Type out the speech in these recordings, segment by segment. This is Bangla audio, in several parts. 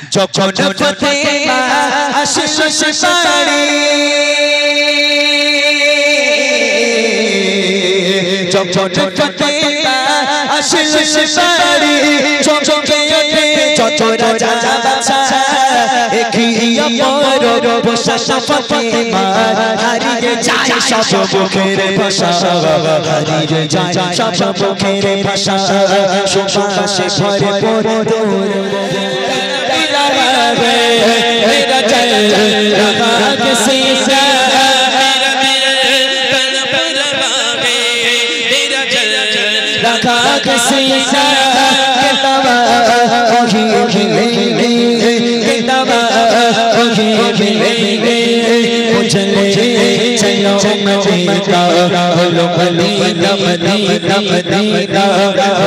যখন ফাতেমা আসলো সে বাড়ি যখন ফাতেমা আসলো সে বাড়ি চমকে ওঠে যত রাজা বাদশা একই অপর ভাষা ফাতেমা হারিয়ে যায় সব মুখের ভাষা হারিয়ে যায় সব মুখের ভাষা সুবাসে ভরপুর मेरा चल रहा किसी से मेरा परवाने मेरा चल रहा किसी से किताबा ओही किताबा ओही चले चलो मदीना लो मदीना मदीना मदीना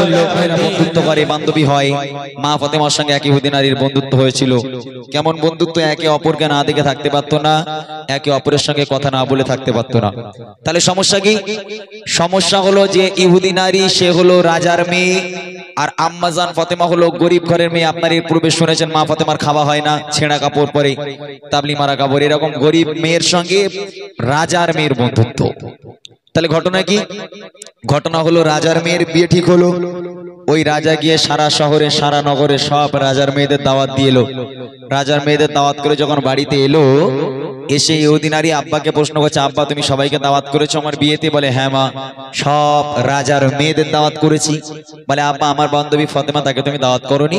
लो বন্ধুত্ব করে বান্ধবী হয় মা ফাতেমার সঙ্গে একই ইহুদি নারীর বন্ধুত্ব হয়েছিল কেমন বন্ধুত্ব একে অপরকে না দেখে থাকতে পারতো না একে অপরের সঙ্গে কথা না বলে থাকতে পারতো না তাহলে সমস্যা কি সমস্যা হলো যে ইহুদি নারী সে হলো রাজার মেয়ে আর আম্মাজান ফাতেমা হলো গরিব ঘরের মেয়ে আপনারা এর পূর্বে শুনেছেন মা ফাতেমার খাওয়া হয় না ছেঁড়া কাপড় পরে তাবলি মারা কাপড় এরকম গরিব মেয়ের সঙ্গে রাজার মেয়ের বন্ধুত্ব তাহলে ঘটনা কি ঘটনা হলো রাজার মেয়ের বিয়ে ঠিক হলো ওই রাজা গিয়ে সারা শহরে সারা নগরে সব রাজার মেয়েদের দাওয়াত দিয়ে এলো রাজার মেয়েদের দাওয়াত করে যখন বাড়িতে এলো এসে ইহুদি নারী আব্বাকে প্রশ্ন করছে আব্বা তুমি সবাইকে দাওয়াত করেছো আমার বিয়েতে বলে হ্যাঁ মা সব রাজার মেয়েদের দাওয়াত করেছি বলে আব্বা আমার বান্ধবী ফাতেমা তাকে তুমি দাওয়াত করোনি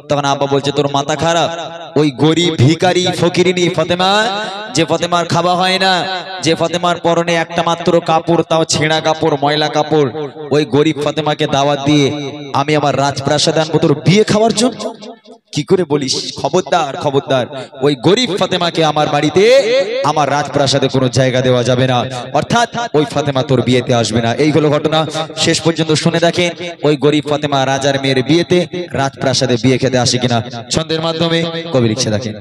তখন আব্বা বলছে তোর মাথা খারাপ ওই গরিব ভিখারি ফকিরিনী ফাতেমা যে ফাতেমার খাওয়া হয় না যে ফাতেমার পরনে একটা মাত্র কাপড় তাও ছেঁড়া কাপড় ময়লা কাপড় ওই গরিব ফাতেমাকে দাওয়াত দিয়ে আমি আমার রাজপ্রাসাদে আনবো তোর বিয়ে খাওয়ার জন্য কি করে বলিস খবরদার খবরদার ওই গরিব ফাতেমাকে আমার বাড়িতে আমার রাজপ্রাসাদে কোনো জায়গা দেওয়া যাবে না অর্থাৎ ওই ফাতেমা তোর বিয়েতে আসবে না এই হলো ঘটনা শেষ পর্যন্ত শুনে দেখেন ওই গরিব ফাতেমা রাজার মেয়ের বিয়েতে রাজপ্রাসাদে বিয়ে খেতে আসে কিনা ছন্দের মাধ্যমে কবি লিখছে দেখেন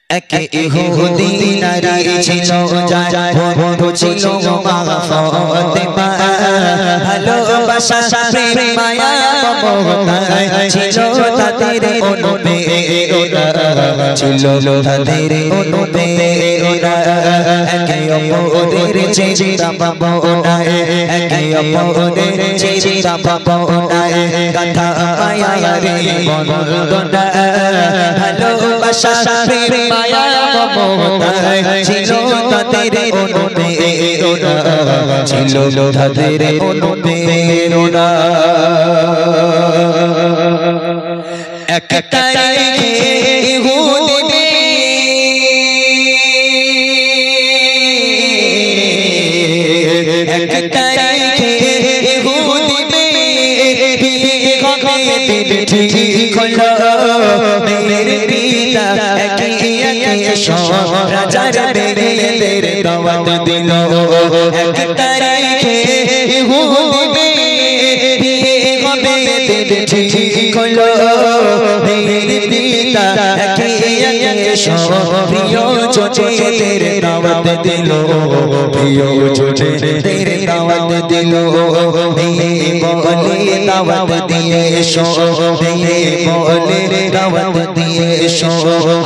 এক ইহুদি নারী ছিল যার বন্ধু ছিল মা ফাতেমা ভালোবাসা প্রেম মায়া মমতা ছিল তাদের অনুপ্রেরণা ছিল তাদের অনুপ্রেরণা একে অপরের চিন্তা ভাবনায় একে অপরের চিন্তা ভাবনায় কথা মায়া রে বন্দনা ভালোবাসা প্রেম মায়া মমতা ছিল তাদের অনুপ্রেরণা ছিল তাদের অনুপ্রেরণা এক তারিখে ইহুদি এক তারিখে ইহুদি বিয়ে হবে ঠিক হলো মেরে পিতা একই রাজার মেয়েদের দাওয়াত দিল এক তারিখে ইহুদি বিয়ে হবে ঠিক হলো মেরে পিতা একই প্রিয় জনের দাওয়াত দিল প্রিয় জনের দাওয়াত দিল বলে দাওয়াত দিয়ে এসো বলে দাওয়াত দিয়ে এসো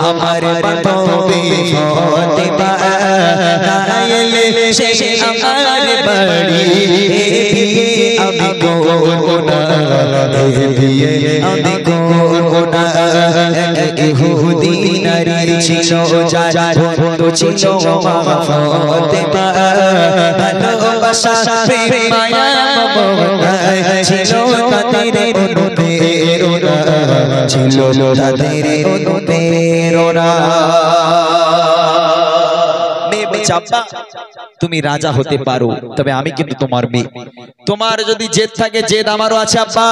আমার বান্ধবী ফাতেমা না এলে সে আমার বাড়ি আমি করব না বিয়ে আমি করব না ইহুদি নারী ছিল যার বন্ধু ছিল মা ফাতেমা ভালোবাসা প্রেম মায়া মমতা ছিল তাদের অনুপ্রেরণা ছিল তাদের অনুপ্রেরণা তুমি রাজা হতে পারো তবে আমি কিন্তু তোমার মেয়ে তোমার যদি জেদ থাকে জেদ আমারও আছে আব্বা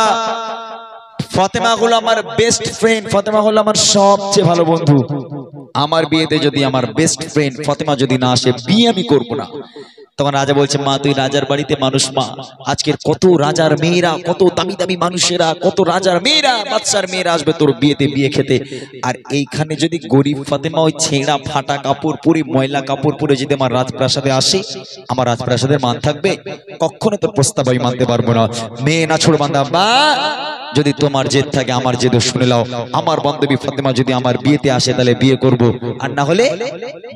ফাতেমা হলো আমার বেস্ট ফ্রেন্ড ফাতেমা হলো আমার সবচেয়ে ভালো বন্ধু আমার বিয়েতে যদি আমার বেস্ট ফ্রেন্ড ফাতেমা যদি না আসে বিয়ে আমি করব না তখন রাজা বলছে, মা তুই রাজার বাড়িতে মানুষ মা, আজকের কত রাজার মেয়েরা, কত দামি দামি মানুষেরা, কত রাজার মেয়েরা, বাদশার মেয়েরা আসবে তোর বিয়েতে বিয়ে খেতে, আর এইখানে যদি গরিব ফাতেমা ওই ছেঁড়া ফাটা কাপড় পরে, ময়লা কাপড় পরে যদি আমার রাজপ্রাসাদে আসে, আমার রাজপ্রাসাদের মান থাকবে? কখনো তোর প্রস্তাব আমি মানতে পারবো না। মেয়ে না ছোড় বান্দা, বা যদি তোমার জেদ থাকে আমার জেদ শুনে নাও, আমার বান্ধবী ফাতেমা যদি আমার বিয়েতে আসে তাহলে বিয়ে করব, আর না হলে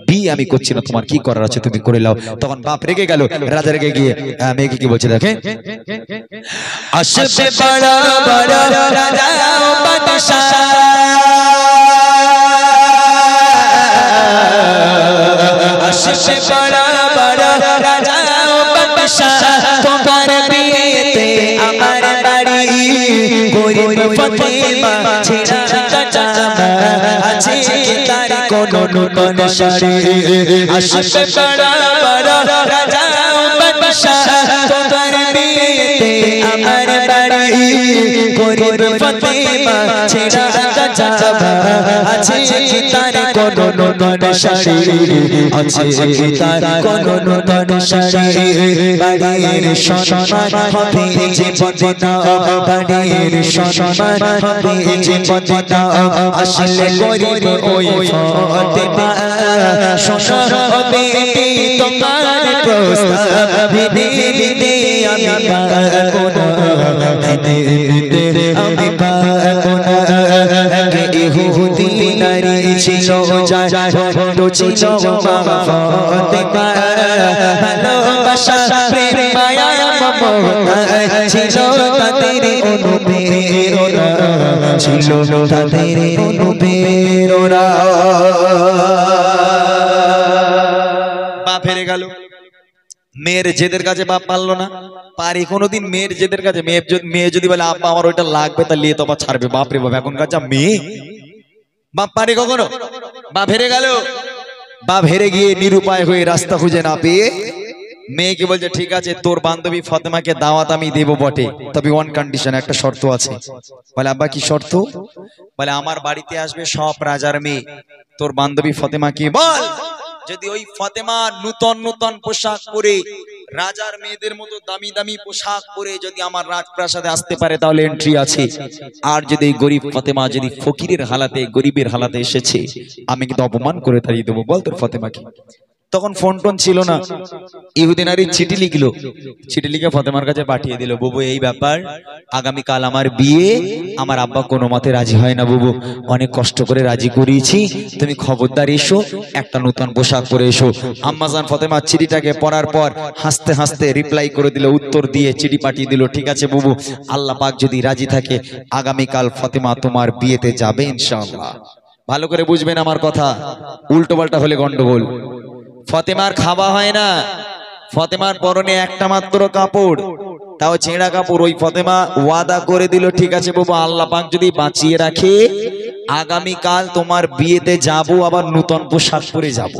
বিয়ে আমি করছি না, তোমার কি করার আছে তুমি করে নাও। তখন বাপ রেগে গেল, রাজা রেগে গিয়ে মেয়েকে কি বলছে দেখেন, আসবে বড় বড় রাজা ও বাদশা, আসবে বড় বড় রাজা ও বাদশা, তোমার বিয়েতে আমার বাড়ি গরিব ফাতেমা ছেড়া জামা আছে তার কোনো নূতন শাড়ি, আসবে বড় বড় রাজা ও বাদশা, তোমার বিয়েতে আমার বাড়ি গরিব ফাতেমা ছেড়া জামা আছে তার কোনো নূতন শাড়ি, আছে তার কোনো নূতন শাড়ি, বাড়ির সম্মান হবে যে বদনা, বাড়ির সম্মান হবে যে বদনা, আসলে গরিব ওই ফাতেমা, শোনো হবে তোমার প্রস্তাব, বিদে আমি পাবো না, বিদে আমি পাবো না, ইহুদি নারী ছিল ভণ্ড ছিল মা ফাতেমা, ভালোবাসা প্রেম মায়া মমতা ছিল তাদের অনুপ্রেরণা, ছিল তাদের অনুপ্রেরণা। বাপ হেরে গেল, মেয়ের জেদের কাছে বাপ পারলো না, পারি কোনোদিন মেয়ের জেদের কাছে? মেয়ে যদি বলে আব্বা আমার ওইটা লাগবে, তা লিয়ে তো আবার ছাড়বে, বাপ রে বাপ, এখনকার যা মেয়ে, বাপ পারে কখনো? বাপ হেরে গেল, বাপ হেরে গিয়ে নিরুপায় হয়ে রাস্তা খুঁজে না পেয়ে মেয়েকে বলছে, ঠিক আছে তোর বান্ধবী ফাতেমাকে দাওয়াত আমি দেবো বটে, তবে ওয়ান কন্ডিশন, একটা শর্ত আছে। বলে আব্বা কি শর্ত? বলে আমার বাড়িতে আসবে সব রাজার মেয়ে, তোর বান্ধবী ফাতেমাকে বল যদি ওই ফাতেমা নূতন নূতন পোশাক পরে, রাজার মেয়েদের মতো দামি দামি পোশাক পরে যদি আমার রাজপ্রাসাদে আসতে পারে তাহলে এন্ট্রি আছে, আর যদি গরিব ফাতেমা যদি ফকিরের হালাতে, গরিবের হালাতে এসেছে, আমি কিন্তু অপমান করে তাড়িয়ে দেবো, বল তোর ফাতেমাকে। তখন ফোন টোন ছিল না, ইহুদি নারী চিঠি লিখলো, চিঠি লিখে ফাতেমার কাছে পাঠিয়ে দিল, বুবু এই ব্যাপার, আগামীকাল আমার বিয়ে, আমার আব্বা কোনো মতে রাজি হয় না বুবু, অনেক কষ্ট করে রাজি করিয়েছি, তুমি খবরদার এসো, একটা নতুন পোশাক পরে এসো। আম্মাজান ফাতেমা চিঠিটাকে পড়ার পর হাসতে হাসতে রিপ্লাই করে দিল, উত্তর দিয়ে চিঠি পাঠিয়ে দিল, ঠিক আছে বুবু, আল্লাহ পাক যদি রাজি থাকে আগামীকাল ফাতেমা তোমার বিয়েতে যাবে ইনশাআল্লাহ। ভালো করে বুঝবেন আমার কথা, উল্টো পাল্টা হলে গন্ডগোল। ফাতেমার খাওয়া হয় না, ফাতেমার পরনে একটা মাত্র কাপড়, তাও ছেঁড়া কাপড়। ওই ফাতেমা ওয়াদা করে দিল, ঠিক আছে বাবা, আল্লাহ পাক যদি বাঁচিয়ে রাখে আগামীকাল তোমার বিয়েতে যাব, আবার নতুন পোশাক পরে যাব।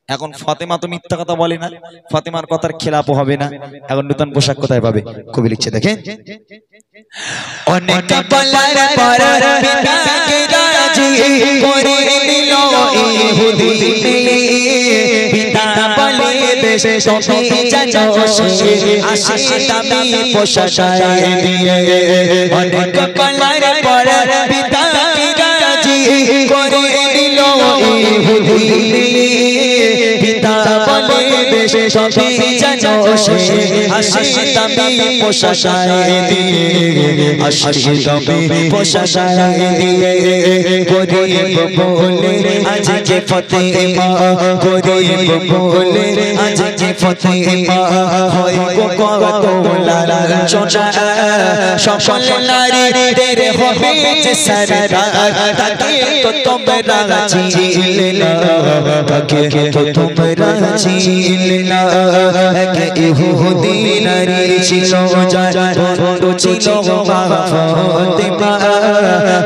এখন ফাতেমা তো মিথ্যা কথা বলে না, ফাতেমার কথার খেলাপ হবে না, এখন নতুন পোশাক কোথায় পাবে? কবি লিখছে দেখেন, অনেক বলার পর পিতাকে রাজি করে নিল ইহুদি, পিতা বলে বেশ তুমি জানো সে আসে দামি পোশাক দিয়ে, অনেক বলার পর পিতাকে রাজি করে নিল ইহুদি, পিতা বলে বেশ তুমি জানো সে আসে দামি পোশাক দিয়ে, আসে দামি পোশাক দিয়ে, গরিব বলে আজকে ফাতেমা, গরিব বলে আজকে ফাতেমা হয় কত লাঞ্ছনা, সকল নারীদের হবে যে সরদার, তাকে তো তোমরা চিনলে না, তাকে তো তোমরা চিনলে না, এক ইহুদি নারী ছিল ভণ্ড ছিল মা ফাতেমা,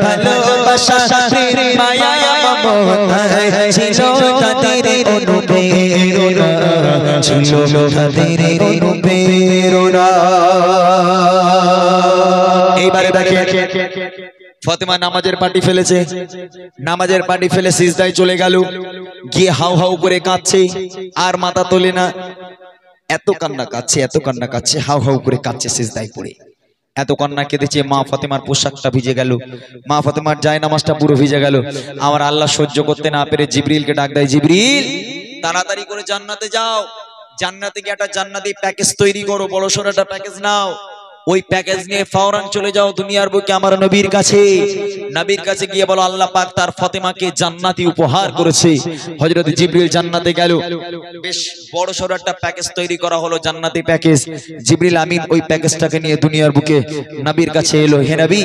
ভালোবাসা প্রেম মায়া মমতা ছিল তাদের অনুপ্রেরণা, ছিল তাদের অনুপ্রেরণা। এইবারে দেখেন ফাতেমা নামাজের পার্টি ফেলেছে, নামাজের পার্টি ফেলে সিজদায় চলে গেল, গিয়ে হাউ হাউ করে কাঁদছে, আর মাথা তোলে না। এত কান্না কাচ্ছে, হাউ হাউ করে কাচ্ছে সিজদায় পড়ে। এত কান্না কেঁদেছে, মা ফাতেমার পোশাকটা ভিজে গেল, মা ফাতেমার জায়নামাজটা পুরো ভিজে গেল। আমার আল্লাহ সহ্য করতে না পেরে জিবরিলকে ডাক দেয়, জিবরিল তাড়াতাড়ি করে জান্নাতে যাও, জান্নাতে গিয়ে একটা জান্নাতি প্যাকেজ তৈরি করো, বড়সড় একটা প্যাকেজ নাও, ওই প্যাকেজ নিয়ে ফওরান চলে যাও দুনিয়ার বুকে আমার নবীর কাছে। নবীর কাছে গিয়ে বলো আল্লাহ পাক তার ফাতেমাকে জান্নাতি উপহার করেছে। হযরত জিবরিল জান্নাতে গেল, বেশ বড়সড় একটা প্যাকেজ তৈরি করা হলো, জান্নাতি প্যাকেজ। জিবরিল আমিন ওই প্যাকেজটাকে নিয়ে দুনিয়ার বুকে নবীর কাছে এলো। হে নবী,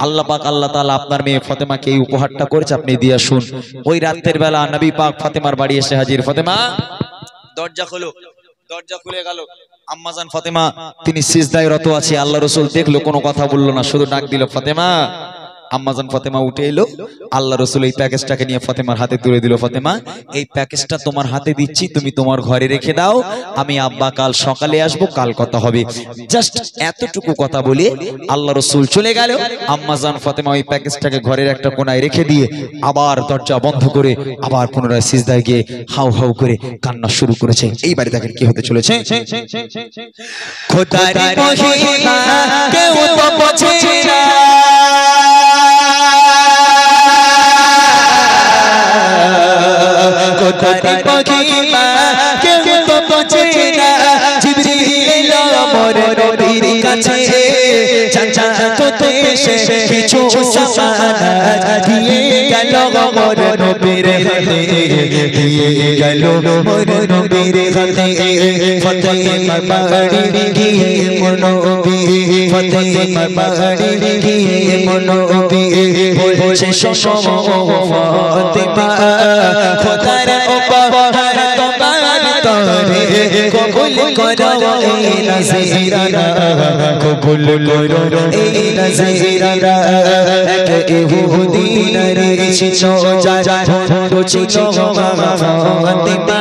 আল্লাহ পাক আল্লাহ তাআলা আপনার মেয়ে ফাতেমাকে এই উপহারটা করেছে, আপনি দিয়ে আসুন। ওই রাতের বেলা নবী পাক ফাতেমার বাড়ি এসে হাজির। ফাতেমা দরজা খোলো, দরজা খুলে গেল। আম্মাজান ফাতেমা তিনি সিজদায় রত আছে। আল্লাহ রাসূল দেখলো, কোনো কথা বললো না, শুধু ডাক দিল ফাতেমা। আম্মাজান ফাতেমা উঠে এলো। আল্লাহ রাসূল এই প্যাকেজটাকে নিয়ে ফাতেমার হাতে তুলে দিল। ফাতেমা এই প্যাকেজটা তোমার হাতে দিচ্ছি, তুমি তোমার ঘরে রেখে দাও, আমি আব্বা কাল সকালে আসবো, কাল কথা হবে। জাস্ট এতটুকু কথা বলে আল্লাহ রাসূল চলে গেল। আম্মাজান ফাতেমা ওই প্যাকেজটাকে ঘরের একটা কোণায় রেখে দিয়ে আবার দরজা বন্ধ করে আবার পুনরায় সিজদায় গিয়ে হাউ হাউ করে কান্না শুরু করেছে। এইবারে দেখেন কি হতে চলেছে। খোদার মহিমা কেউ তো বোঝে না, খোদার মহিমা কেউ তো বোঝে না। জিবরিল আমার নবীর কাছে জান্নাতে এসে কিছু সামানাত দিয়ে গেল আমার নবীর হাতে, দিয়ে গেল আমার নবীর হাতে। ফাতেমা বাড়ি গিয়ে মনবী, ফাতেমা বাড়ি গিয়ে মনবী বলছে শোনো ফাতেমা, খোদার উপহার তোমার তরে কবুল করো এই নজরানা, কবুল করো এই নজরানা। এক ইহুদি নারী ছিল যার বন্ধু ছিল মা ফাতেমা,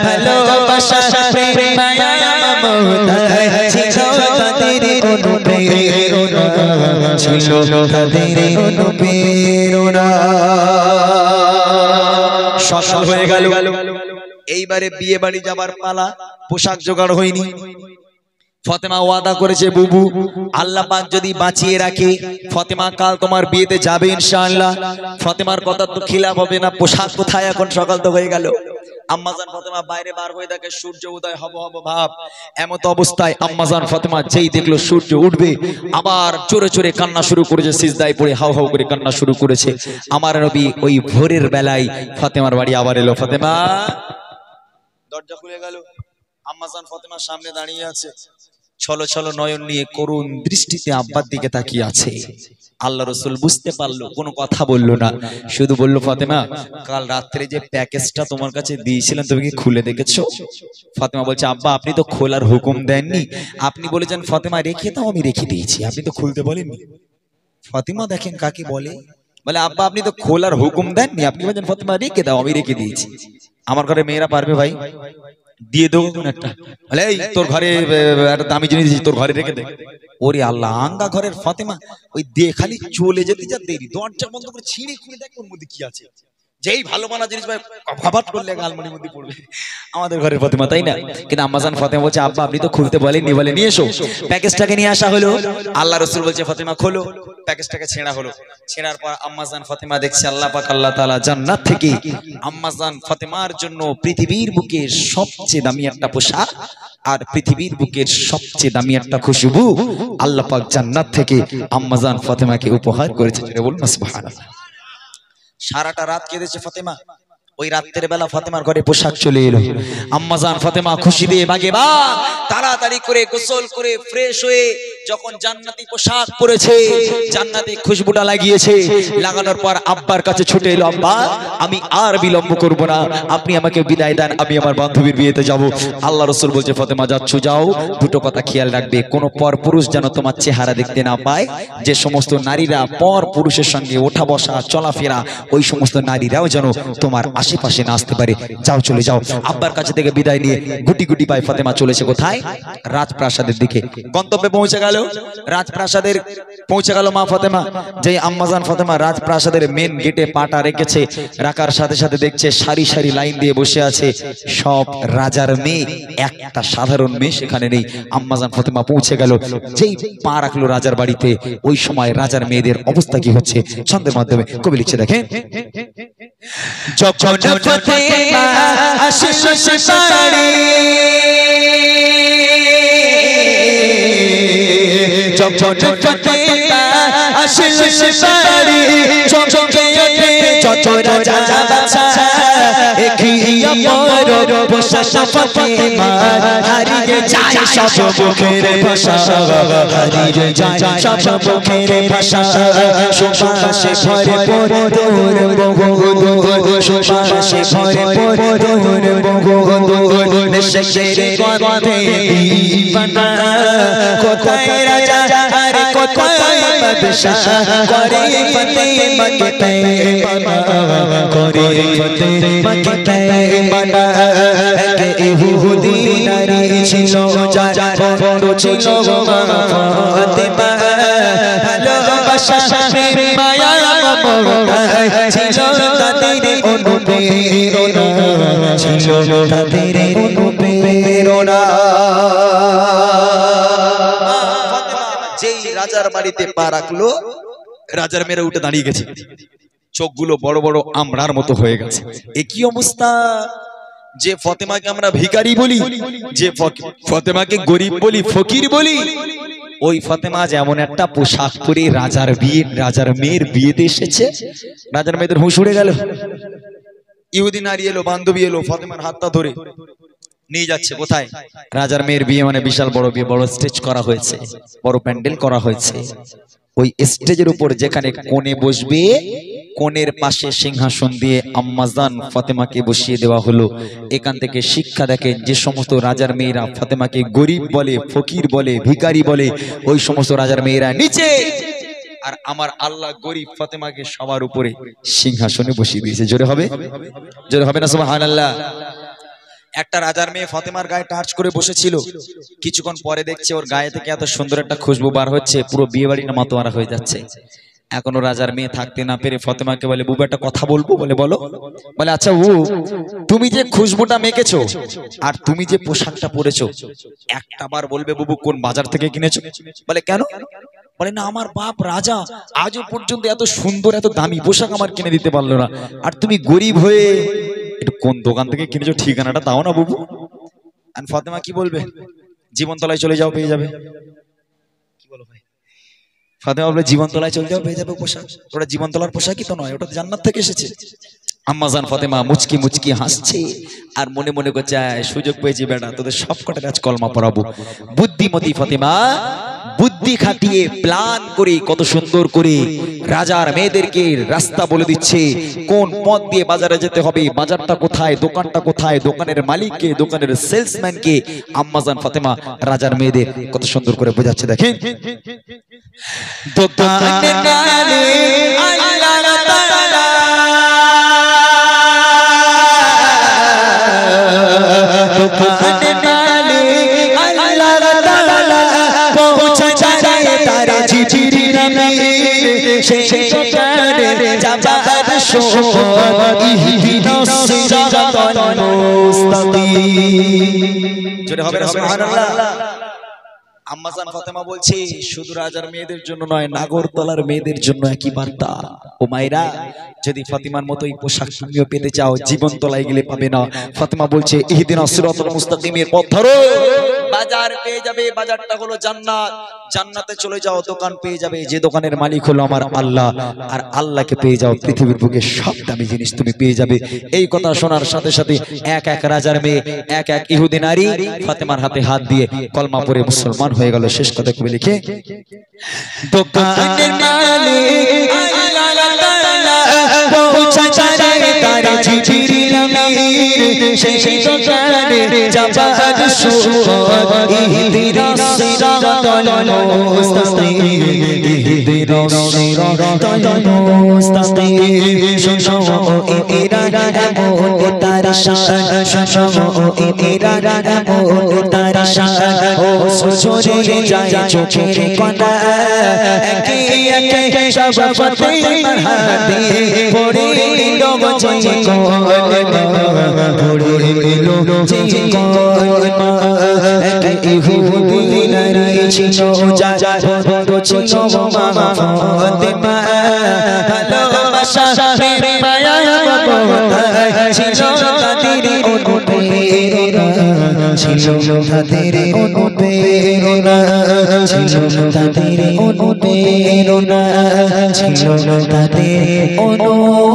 ভালোবাসা প্রেম মায়া মমতা ছিল তাদের অনুপ্রেরণা, ছিল তাদের অনুপ্রেরণা। সকাল হয়ে গেল, এইবারে বিয়ে বাড়ি যাবার পালা। পোশাক জোগাড় হয়নি। ফাতেমা ওয়াদা করেছে, বুবু আল্লাহ পাক যদি বাঁচিয়ে রাখে ফাতেমা কাল তোমার বিয়েতে যাবে ইনশাআল্লাহ। ফাতেমার কথা তো খিলাফ হবে না। পোশাক কোথায়, এখন সকাল তো হয়ে গেল। আম্মাজান ফাতেমা বাইরে বার হয়ে দেখে সূর্য উদয় হব হব ভাব। এমত অবস্থায় আম্মাজান ফাতেমা যেই দেখলো সূর্য উঠবে, আবার জোরে জোরে কান্না শুরু করেছে, সিজদায় পড়ে হাউ হাউ করে কান্না শুরু করেছে। আমার নবী ওই ভোরের বেলায় ফাতেমার বাড়ি আবার এলো। ফাতেমা দরজা খুলে গেল। আম্মাজান ফাতেমার সামনে দাঁড়িয়ে আছে, ছলো ছলো নয়ন নিয়ে করুণ দৃষ্টিতে আব্বার দিকে তাকিয়ে আছে। আল্লাহ রাসূল বুঝতে পারলো, কোনো কথা বললো না, শুধু বলল ফাতেমা কাল রাত্রে যে প্যাকেজটা তোমার কাছে দিয়েছিলাম তুমি কি খুলে দেখেছো? ফাতেমা বলছে আব্বা আপনি তো খোলার হুকুম দেননি, আপনি বলেছেন ফাতেমা রেখে দাও, আমি রেখে দিয়েছি, আপনি তো খুলতে বলেননি। ফাতেমা দেখেন কাকে বলে, বলে আব্বা আপনি তো খোলার হুকুম দেননি, আপনি বলেছেন ফাতেমা রেখে দাও, আমি রেখে দিয়েছি। আমার ঘরে মেয়েরা পারবে ভাই? দিয়ে দেবো কোন একটা, বলে এই তোর ঘরে একটা দামি জিনিস দিয়েছি, তোর ঘরে রেখে দে। ওরে আল্লাহ, আঙ্গা ঘরের ফাতেমা ওই দিয়ে খালি চলে যেতে যা দেরি, দরজা বন্ধ করে ছিঁড়ে খুলে দেখ ওর মধ্যে কি আছে। যেই ভালো মানা জিনিস ভাই কভাট করলে আলমারির মধ্যে পড়বে। আমাদের ঘরের ফাতেমা, তাই না? কিন্তু আম্মাজান ফাতেমা বলছে আব্বা আপনি তো খুলতে বলেননি, বলে নিয়ে এসো। প্যাকেজটাকে নিয়ে আসা হলো। আল্লাহ রাসূল বলছে ফাতেমা খোলো। প্যাকেজটাকে ছেঁড়া হলো। ছেঁড়ার পর আম্মাজান ফাতেমা দেখছে আল্লাহ পাক আল্লাহ তাআলা জান্নাত থেকে আম্মাজান ফাতেমার জন্য পৃথিবীর বুকে সবচেয়ে দামি একটা পোশাক আর পৃথিবীর বুকের সবচেয়ে দামি একটা খুশবু আল্লাহ পাক জান্নাত থেকে আম্মাজান ফাতেমাকে উপহার করেছে। বলুন সুবহানাল্লাহ। সারাটা রাত কেঁদেছে ফাতেমা। ওই রাতের বেলা ফাতেমার ঘরে পোশাক চলে এলো। আম্মাজান ফাতেমা খুশি দিয়ে ভাগে বা তাড়াতাড়ি করে গোসল করে ফ্রেশ হয়ে যখন জান্নাতি পোশাক পরেছে, জান্নাতি খুশবুটা লাগিয়েছে, লাগানোর পর আব্বার কাছে ছুটে এলো, আব্বা আমি আর বিলম্ব করব না, আপনি আমাকে বিদায় দেন, আমি আমার বান্ধবীর বিয়েতে যাব। আল্লাহ রাসূল বলছে ফাতেমা যাচ্ছ যাও, দুটো কথা খেয়াল রাখবে, কোনো পর পুরুষ যেন তোমার চেহারা দেখতে না পায়। যে সমস্ত নারীরা পর পুরুষের সঙ্গে ওঠা বসা চলাফেরা, ওই সমস্ত নারীরাও যেন তোমার আশেপাশে না আসতে পারে। যাও চলে যাও। আব্বার কাছে থেকে বিদায় নিয়ে গুটি গুটি পায়ে ফাতেমা চলেছে কোথায়? রাজপ্রাসাদের দিকে। গন্তব্যে পৌঁছে গেল, রাজপ্রাসাদের পৌঁছে গেল মা ফাতেমা। যে আম্মাজান ফাতেমা রাজপ্রাসাদের মেন গেটে পাটা রেখেছে, রাখার সাথে সাথে দেখছে সারি সারি লাইন দিয়ে বসে আছে সব রাজার মেয়ে, একটা সাধারণ মেয়ে সেখানে নেই। আম্মাজান ফাতেমা পৌঁছে গেল, যেই পা রাখলো রাজার বাড়িতে, ওই সময় রাজার মেয়েদের অবস্থা কি হচ্ছে ছন্দের মাধ্যমে কবি লিখছে দেখেন। যখন ফাতেমা আসে বাড়ি, যখন ফাতেমা আসে বাড়ি, চমকে ওঠে যত রাজা বাদশা, একই আমার ভাষা ফাতেমা হারিয়ে যায় সব মুখের ভাষা, হারিয়ে যায় সব মুখের ভাষা। সুবাসে ভরে দূর বহুদূর, সুবাসে ভরে দূর বহুদূর, নেশার গন্ধে দিবানা, কোথায় রাজা আর কোথায় বাদশা, করে ফাতেমাকে পেমানা, করে ফাতেমাকে পেমানা। এক ইহুদি নারী ছিল যার বড় ছিল ফাতেমা, ভালোবাসা মায়া মমতা ছিল তাদের অনুপ্রেরণা, ছিল তাদের অনুপ্রেরণা। যেই রাজার বাড়িতে পা রাখলো, রাজার মেয়েরা উঠে দাঁড়িয়ে গেছে, চোখগুলো বড় বড় আমরার মতো হয়ে গেছে। একই অবস্থা। যে ফাতেমাকে আমরা ভিখারি বলি, যে ফাতেমাকে গরিব বলি, ফকির বলি, ওই ফাতেমা যেমন একটা পোশাক পরে রাজার মেয়ের বিয়েতে এসেছে। রাজার মেয়েদের হুঁশ উড়ে গেল। ইহুদি নারী এলো, বান্ধবী এলো, ফাতেমার হাতটা ধরে নিয়ে যাচ্ছে কোথায়? রাজার মেয়ের বিয়ে মানে বিশাল বড় বিয়ে, বড় স্টেজ করা হয়েছে, বড় প্যান্ডেল করা হয়েছে। ওই স্টেজের উপর যেখানে কোণে বসবে, কোণের পাশে সিংহাসন দিয়ে আম্মাজান ফাতেমাকে বসিয়ে দেওয়া হলো। এখান থেকে শিক্ষা দেখেন, যে সমস্ত রাজার মেয়েরা ফাতেমাকে গরিব বলে, ফকির বলে, ভিখারি বলে, ওই সমস্ত রাজার মেয়েরা নিচে, আর আমার আল্লাহ গরিব ফাতেমাকে সবার উপরে সিংহাসনে বসিয়ে দিয়েছে। জোরে হবে? জোরে হবে না সুবহানাল্লাহ? একটা রাজার মেয়ে ফাতেমার গায়ে টাচ করে বসেছিল, কিছুক্ষণ পরে দেখছে ওর গায়ে থেকে এত সুন্দর একটা খুশবু বার হচ্ছে, পুরো বিয়ে বাড়ি না মাতোয়ারা হয়ে যাচ্ছে। এখনো রাজার মেয়ে থাকতে না পেরে ফাতেমাকে বলে, বুবু একটা কথা বলবো। বলে বলো। বলে আচ্ছা ও, তুমি যে খুশবুটা মেখেছো আর তুমি যে পোশাকটা পরেছো, একটা বার বলবে বুবু কোন বাজার থেকে কিনেছো? বলে কেন? বলে না, আমার বাপ রাজা, আজও পর্যন্ত এত সুন্দর এত দামি পোশাক আমার কিনে দিতে পারলো না, আর তুমি গরিব হয়ে একটু কোন দোকান থেকে কিনেছো ঠিকানাটা দাও না বুবু। আর ফাতেমা কি বলবে? জীবনতলায় চলে যাও, পেয়ে যাবে। কি বলো ভাই? ফাতেমা বলবে জীবনতলায় চলে যাও, পেয়ে যাবে পোশাক। ওটা জীবনতলার পোশাকই তো নয়, ওটা তো জান্নাত থেকে এসেছে। আম্মাজান ফাতেমা মুচকি মুচকি হাসছে আর মনে মনে করছে, সুযোগ পেয়েছি বেটা, তোদের সব কটার আজ কলমা পড়াবো। বুদ্ধিমতী ফাতেমা বুদ্ধি খাটিয়ে প্ল্যান করে কত সুন্দর করে রাজার মেয়েদেরকে রাস্তা বলে দিচ্ছে, কোন পথ দিয়ে বাজারে যেতে হবে, বাজারটা কোথায়, দোকানটা কোথায়, দোকানের মালিককে, দোকানের সেলসম্যানকে। আম্মাজান ফাতেমা রাজার মেয়েদের কত সুন্দর করে বোঝাচ্ছে দেখেন। দোকানের মালিক আল্লাহ তাআলা, দোকানের মালিক আল্লাহ তাআলা পৌঁছায় তার চিঠির নামে, সেই দোকানে যাবার সময় ইহদিনাস সিরাতাল মুস্তাকিম। জোরে হবে না সুবহানাল্লাহ? আম্মাজান ফাতেমা বলছে শুধু রাজার মেয়েদের জন্য নয়, নাগরতলার মেয়েদের জন্য একই বার্তা। ও মায়েরা, যদি ফাতিমার মতো এই পোশাক তুমিও পেতে চাও, জীবনতলায় গেলে পাবে না। ফাতেমা বলছে ইহদিনাস সিরাতাল মুস্তাকিমের পথ ধরো, বাজার পেয়ে যাবে, বাজারটা হলো জান্নাত, জান্নাতে চলে যাও, দোকান পেয়ে যাবে, যে দোকানের মালিক হলো আমার আল্লাহ, আর আল্লাহকে পেয়ে যাও, পৃথিবীর বুকে সব দামি জিনিস তুমি পেয়ে যাবে। এই কথা শোনার সাথে সাথে এক এক রাজার মেয়ে, এক এক ইহুদি নারী ফাতেমার হাতে হাত দিয়ে কলমা পড়ে মুসলমান হয়ে গেল। শেষ কথা কবি লিখে, দোকানের মালিক আল্লাহ তাআলা পৌঁছায় তার চিঠির নামে, সেই দোকানে যাবার সময় ইহদিনাস সিরাতাল মুস্তাকিম, ইহদিনাস সিরাতাল মুস্তাকিম। শোনো এরা এমন তার শান শোনো এরা এমন তার শান ও সরে যায় চোখের কোনা একে একে সব পথে হাতে পড়ে লোগো যে কোল পড়ে লো যে কোল একে ইহুদি নারী ছিল যা বড় ছিল মা ফাতেমা ভালোবাসা মায়া ছিল তাদের অনুপ্রেরণা ছিল তাদের অনুপ্রেরণা ছিল তাদের অনুপ্রেরণা ছিল তাদের অনুপ্রেরণা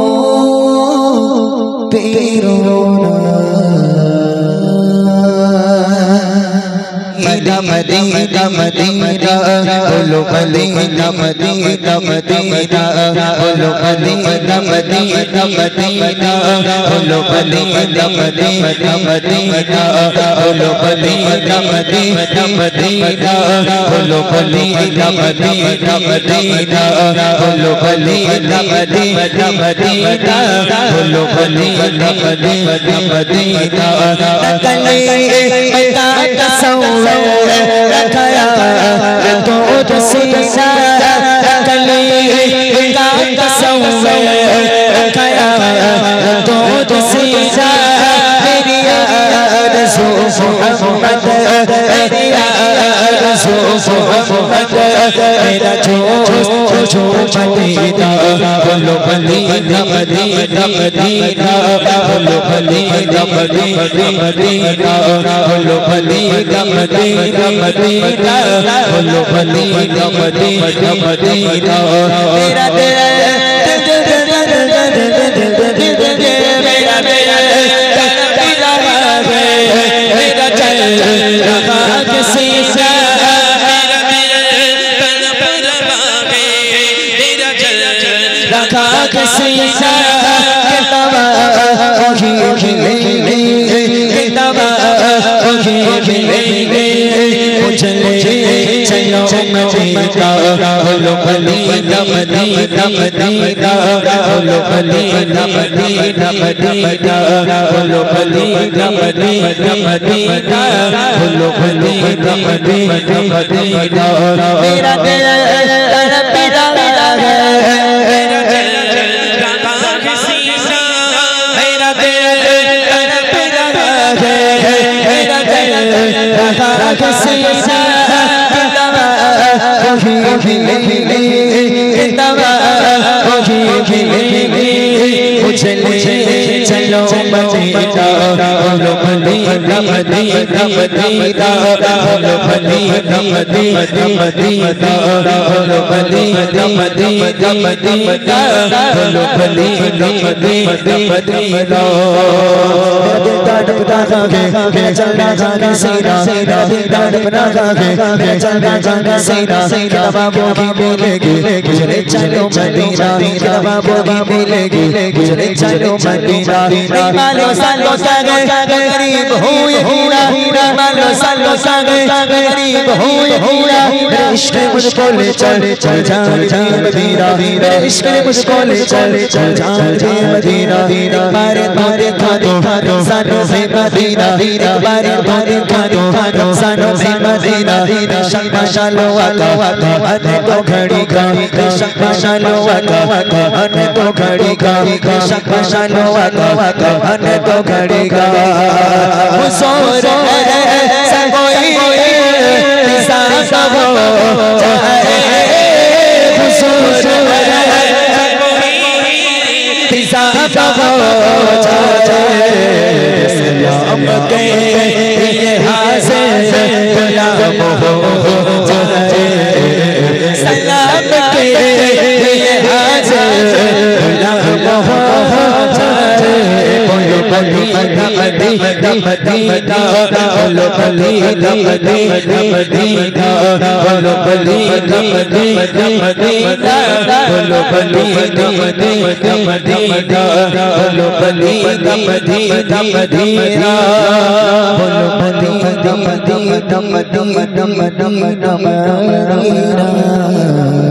Madina Madina bolo Madina Madina Madina bolo Madina Madina Madina bolo Madina Madina Madina bolo Madina Madina Madina bolo Madina Madina Madina bolo Madina Madina Madina bolo Madina Madina Madina nakale mata kasawa रखाया तो सीसा कली का कसम रखाया तो सीसा मेरी मोहम्मद मेरी मोहम्मद मेरा जो मदीना बोलो मदीना मदीना मदीना बोलो मदीना मदीना मदीना बोलो मदीना मदीना मदीना बोलो मदीना मदीना मदीना मेरा दिल मेरा चल रहा किसी से रखा किसी से किताबा खिलेंगे किताबा खिलेंगे चले चलो मदीना बोलो मदीना मदीना मदीना बोलो मदीना मदीना मदीना बोलो मदीना मदीना मदीना बोलो मदीना मदीना मदीना मेरा दिल तड़प रहा है मेरा दिल रखा किसी से मेरा दिल तड़प रहा है मेरा दिल रखा किसी से किताबा खिलेंगे किताबा खिलेंगे चले चलो मदीना बोलो मदीना मदीना मदीना बोलो मदीना मदीना मदीना बोलो मदीना मदीना मदीना बोलो मदीना मदीना मदीना तड़पता के चलना जाने सीना दिल तड़पता के चलना जाने सीना बाबू की मिलेगी चले चलो मदीना बाबू की मिलेगी चले चलो मदीना मालो सालो सागे गरीब हो ये हीरा मालो सालो सागे गरीब हो ये हीरा इश्क मुझको ले चल चल जा मदीना इश्क मुझको ले चल चल जा मदीना मारे मारे खादो सानो से मदीना मारे मारे खादो सानो से मदीना शक्मा शालो वाका अने तो घड़ी का शक्मा शालो वाका अने तो घड़ी का शक्मा शालो वाका अने तो घड़ी का हुसोर सकोई निसा सब चाहे हुसोर सकोई निसा सब चाहे सलाम के ये हाज़िर गुलाम हो चाहे सलाम के ये हाज़िर गुलाम हो चाहे बोलो मदीना मदीना मदीना बोलो मदीना मदीना मदीना बोलो मदीना मदीना मदीना बोलो मदीना मदीना मदीना बोलो मदीना मदीना मदीना बोलो मदीना मदीना मदीना मदीना मदीना